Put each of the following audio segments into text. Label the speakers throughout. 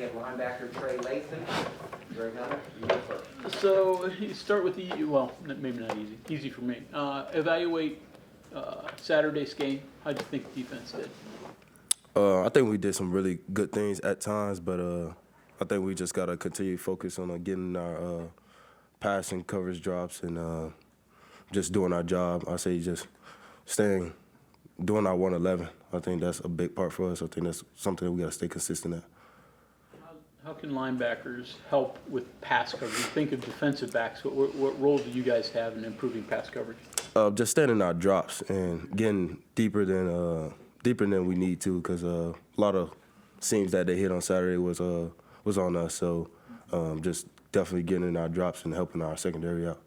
Speaker 1: we have linebacker Trey, Lathan. Greg Hunter, you go first.
Speaker 2: So you start with well, maybe not easy for me. Evaluate Saturday's game. How do you think the defense did?
Speaker 3: I think we did some really good things at times, but I think we just got to continue to focus on getting our passing coverage drops and just doing our job. I say just doing our 111. I think that's a big part for us. I think that's something that we got to stay consistent at.
Speaker 2: How can linebackers help with pass coverage? You think of defensive backs. What role do you guys have in improving pass coverage?
Speaker 3: Just standing our drops and getting deeper than we need to, because a lot of seams that they hit on Saturday was on us. So just definitely getting in our drops and helping our secondary out.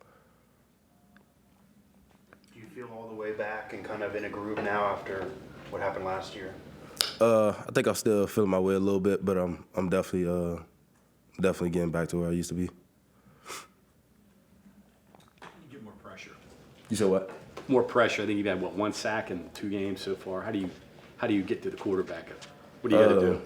Speaker 4: Do you feel all the way back and kind of in a groove now after what happened last year?
Speaker 3: I think I'm still feeling my way a little bit, but I'm definitely getting back to where I used to be.
Speaker 5: You get more pressure.
Speaker 3: You said what?
Speaker 5: More pressure. I think you've had one sack in 2 games so far. How do you get to the quarterback? What do you got to do?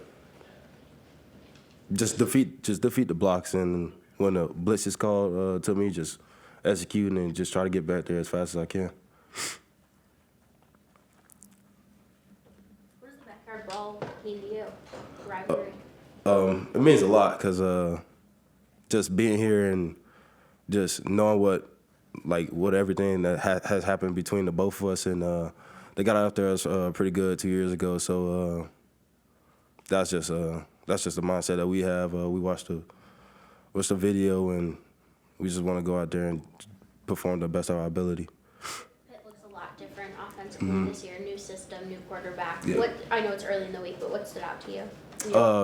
Speaker 3: Just defeat the blocks, and when the blitz is called to me, just execute and just try to get back there as fast as I can.
Speaker 6: What does the backyard brawl mean to you? Rivalry?
Speaker 3: It means a lot, because just being here and just knowing what everything that has happened between the both of us, and they got after us pretty good 2 years ago. So that's just the mindset that we have. We watched the video, and we just want to go out there and perform the best of our ability.
Speaker 6: It looks a lot different offensively this year. New system, new quarterback.
Speaker 3: Yeah.
Speaker 6: I know it's early in the week, but what stood out to you?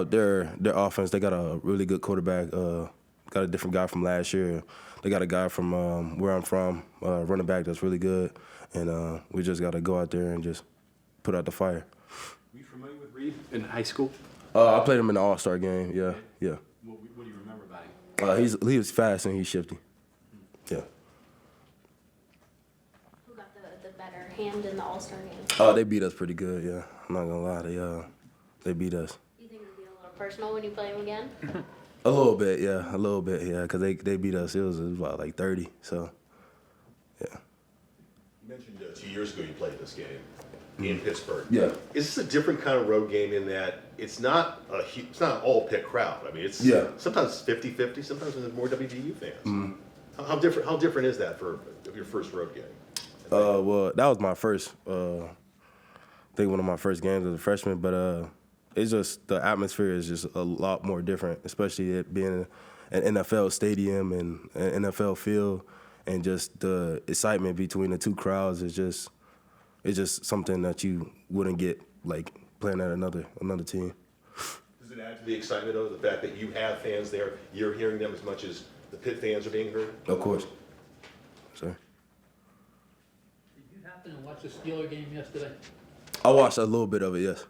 Speaker 3: Their offense. They got a really good quarterback. Got a different guy from last year. They got a guy from where I'm from, running back that's really good, and we just got to go out there and just put out the fire.
Speaker 5: Were you familiar with Reed in high school?
Speaker 3: I played him in the All-Star game. Yeah.
Speaker 5: What do you remember about him?
Speaker 3: He was fast and he's shifty. Yeah.
Speaker 6: Who got the better hand in the All-Star game?
Speaker 3: They beat us pretty good. Yeah, I'm not gonna lie. They beat us.
Speaker 6: Do you think it'll be a little personal when you play them again?
Speaker 3: A little bit, yeah, because they beat us. It was about like 30. So, yeah.
Speaker 7: You mentioned 2 years ago you played this game in Pittsburgh.
Speaker 3: Yeah.
Speaker 7: Is this a different kind of road game in that it's not an all-pick crowd? I mean, it's sometimes 50-50, sometimes there's more WVU fans.
Speaker 3: Mm-hmm.
Speaker 7: How different is that for your first road game?
Speaker 3: Well, that was my first. I think one of my first games as a freshman, but it's just the atmosphere is just a lot more different, especially it being an NFL stadium and an NFL field, and just the excitement between the two crowds is just something that you wouldn't get like playing at another team.
Speaker 7: Does it add to the excitement of the fact that you have fans there, you're hearing them as much as the Pitt fans are being heard?
Speaker 3: Of course. Sorry.
Speaker 8: Did you happen to watch the Steeler game yesterday?
Speaker 3: I watched a little bit of it, yes.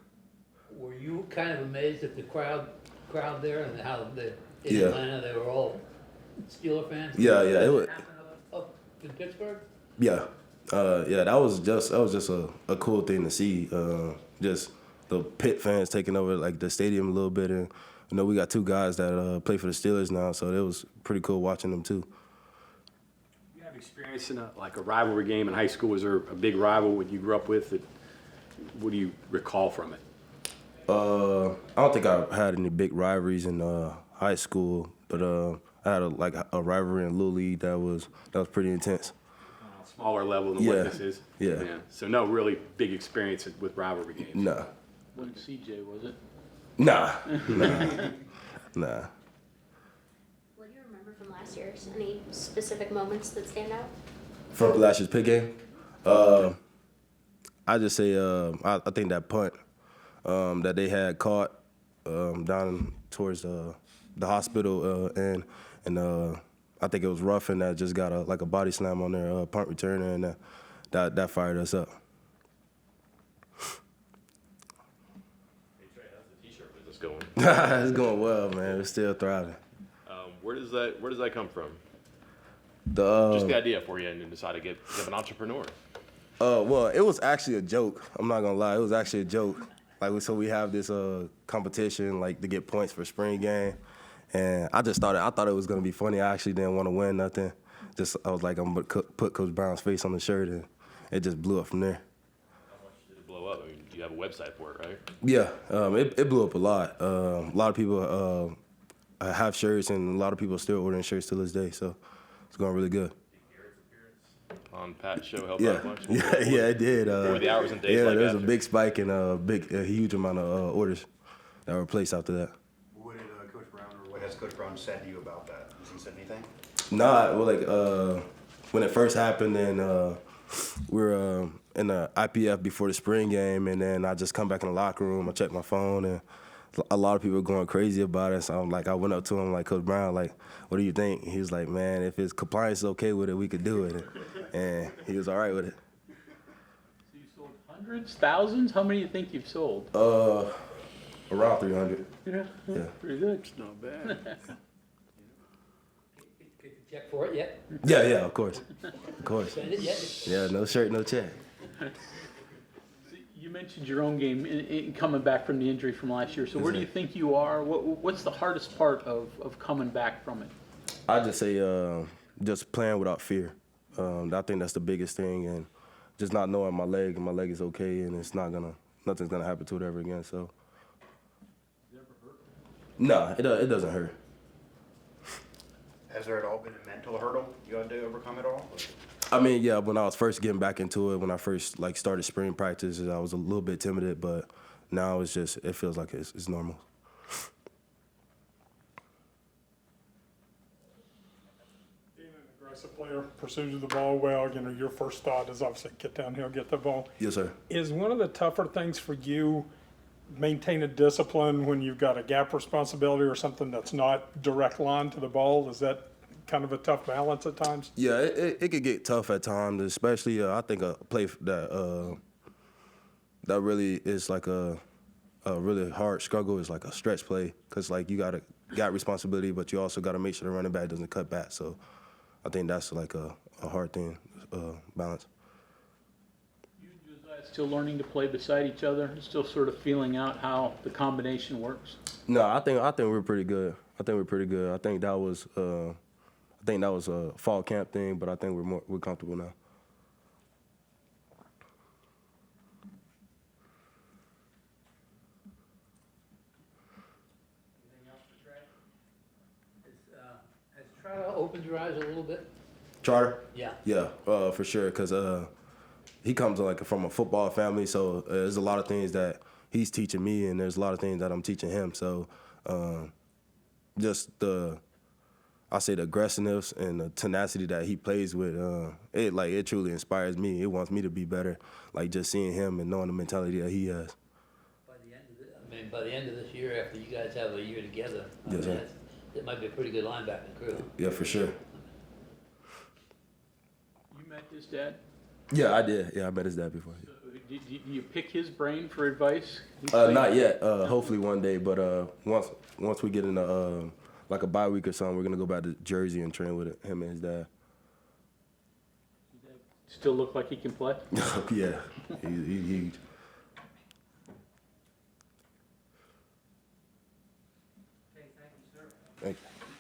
Speaker 8: Were you kind of amazed at the crowd there and how in
Speaker 3: Yeah.
Speaker 8: Atlanta they were all Steeler fans?
Speaker 3: Yeah,
Speaker 8: Did
Speaker 3: it
Speaker 8: that
Speaker 3: was.
Speaker 8: happen up in Pittsburgh?
Speaker 3: Yeah, that was just a cool thing to see. Just the Pitt fans taking over like the stadium a little bit, and we got 2 guys that play for the Steelers now, so it was pretty cool watching them too.
Speaker 5: You have experience in a rivalry game in high school. Was there a big rival that you grew up with? What do you recall from it?
Speaker 3: I don't think I had any big rivalries in high school, but I had a rivalry in Little League that was pretty intense.
Speaker 5: Smaller level than what this is?
Speaker 3: Yeah.
Speaker 5: So no really big experience with rivalry games?
Speaker 3: Nah.
Speaker 2: Wasn't CJ, was it?
Speaker 3: Nah.
Speaker 6: What do you remember from last year's? Any specific moments that stand out?
Speaker 3: From last year's Pitt game, I just say I think that punt that they had caught down towards the hospital and I think it was Ruffin that just got a body slam on their punt returner, and that fired us up.
Speaker 7: Hey Trey, how's the t-shirt business going?
Speaker 3: It's going well, man. We're still thriving.
Speaker 9: Where does that come from?
Speaker 3: Just
Speaker 9: the idea for you, and you decide to get an entrepreneur.
Speaker 3: Well, it was actually a joke. I'm not gonna lie, it was actually a joke. Like, so we have this competition, like, to get points for spring game. And I thought it was going to be funny. I actually didn't want to win nothing. I was like, I'm going to put Coach Brown's face on the shirt, and it just blew up from there.
Speaker 9: How much did it blow up? I mean, you have a website for it, right?
Speaker 3: Yeah, it blew up a lot. A lot of people have shirts, and a lot of people are still ordering shirts to this day, so it's going really good.
Speaker 9: On Pat's show help
Speaker 3: Yeah,
Speaker 9: out much?
Speaker 3: yeah, it did.
Speaker 9: What were the hours and days
Speaker 3: yeah,
Speaker 9: like
Speaker 3: there was
Speaker 9: after?
Speaker 3: a big spike and a huge amount of orders that were placed after that.
Speaker 4: What did Coach Brown, or what has Coach Brown said to you about that? Has he said anything?
Speaker 3: Nah, well, like when it first happened, and we were in the IPF before the spring game, and then I just come back in the locker room. I check my phone, and a lot of people were going crazy about it. So I went up to him like, Coach Brown, like, what do you think? He was like, man, if his compliance is okay with it, we could do it. And he was all right with it.
Speaker 2: So you sold hundreds, thousands? How many do you think you've sold?
Speaker 3: Around 300.
Speaker 2: Yeah,
Speaker 3: Yeah.
Speaker 2: pretty good.
Speaker 5: It's not bad.
Speaker 8: Get the check for it yet?
Speaker 3: Yeah, of course. Of course.
Speaker 8: Send it yet?
Speaker 3: Yeah, no shirt, no check.
Speaker 2: You mentioned your own game in coming back from the injury from last year. So where do you think you are? What's the hardest part of coming back from it?
Speaker 3: I just say just playing without fear. I think that's the biggest thing, and just not knowing my leg is okay, and nothing's gonna happen to it ever again. So. No, it doesn't hurt.
Speaker 4: Has there at all been a mental hurdle you had to overcome at all?
Speaker 3: I mean, yeah, when I was first getting back into it, when I first started spring practice, I was a little bit timid, but now it feels like it's normal.
Speaker 10: Being an aggressive player, pursues the ball well, your first thought is obviously get downhill, get the ball.
Speaker 3: Yes, sir.
Speaker 10: Is one of the tougher things for you maintain a discipline when you've got a gap responsibility or something that's not direct line to the ball? Is that kind of a tough balance at times?
Speaker 3: Yeah, it could get tough at times, especially I think a play that really is like a really hard struggle is like a stretch play, because like you got responsibility, but you also got to make sure the running back doesn't cut back. So I think that's like a hard thing, balance.
Speaker 2: You and Josiah still learning to play beside each other, still sort of feeling out how the combination works?
Speaker 3: No, I think we're pretty good. I think that was a fall camp thing, but I think we're comfortable now.
Speaker 8: Anything else for Trey? Has Trout opened your eyes a little bit?
Speaker 3: Charter?
Speaker 8: Yeah.
Speaker 3: Yeah, for sure, because he comes like from a football family, so there's a lot of things that he's teaching me, and there's a lot of things that I'm teaching him. So just the aggressiveness and the tenacity that he plays with, it truly inspires me. It wants me to be better, like just seeing him and knowing the mentality that he has.
Speaker 8: By the end of this year, after you guys have a year together,
Speaker 3: Yes, sir.
Speaker 8: that might be a pretty good linebacking crew.
Speaker 3: Yeah, for sure.
Speaker 2: You met his dad?
Speaker 3: Yeah, I did. Yeah, I met his dad before.
Speaker 2: So do you pick his brain for advice?
Speaker 3: Not yet. Hopefully one day, but once we get in like a bye week or something, we're gonna go back to Jersey and train with him and his dad.
Speaker 2: Still look like he can play?
Speaker 3: Yeah, he's huge.